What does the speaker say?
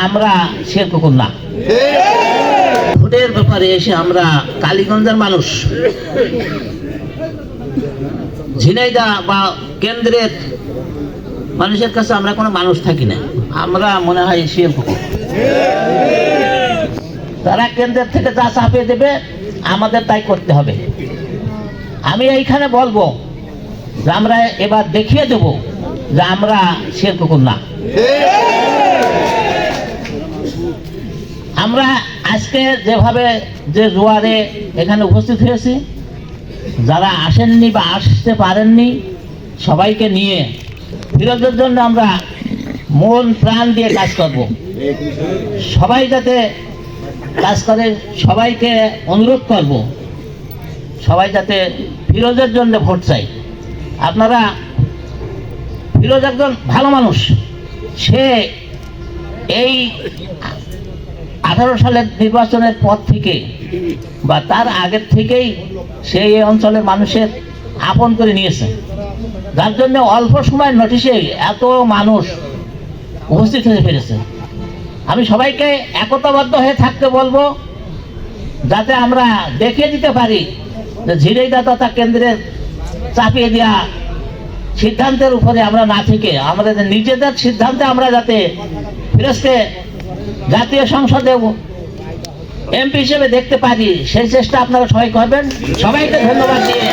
আমরা শের কুকুর না। ভোটের ব্যাপারে এসে আমরা কালীগঞ্জের মানুষ, ঝিনাইদহ বা কেন্দ্রের মানুষের কাছে আমরা কোনো মানুষ থাকি না, আমরা মনে হয় শের কুকুর। তারা কেন্দ্রের থেকে যা চাপিয়ে দেবে আমাদের তাই করতে হবে। আমি এইখানে বলবো যে আমরা এবার দেখিয়ে দেব যে আমরা শের কুকুর না। আমরা আজকে যেভাবে যে জোয়ারে এখানে উপস্থিত হয়েছি, যারা আসেননি বা আসতে পারেননি সবাইকে নিয়ে ফিরোজের জন্য আমরা মন প্রাণ দিয়ে কাজ করব। সবাই যাতে কাজ করে, সবাইকে অনুরোধ করব সবাই যাতে ফিরোজের জন্য ভোট চাই। আপনারা, ফিরোজ একজন ভালো মানুষ, সে এই 18 সালের নির্বাচনের পর থেকে বা তার আগের থেকেই সে এই অঞ্চলের মানুষের আপন করে নিয়েছে, যার জন্য অল্প সময় নোটিশে এত মানুষ উপস্থিত হয়ে পেরেছে। আমি সবাইকে একতাবদ্ধ হয়ে থাকতে বলবো, যাতে আমরা দেখিয়ে দিতে পারি যে ঝিনাইদহ তথা কেন্দ্রের চাপিয়ে দেওয়া সিদ্ধান্তের উপরে আমরা না থেকে আমাদের নিজেদের সিদ্ধান্তে আমরা যাতে ফিরোজকে জাতীয় সংসদে এমপি হিসেবে দেখতে পারি, সেই চেষ্টা আপনারা সবাই করবেন। সবাইকে ধন্যবাদ দিয়ে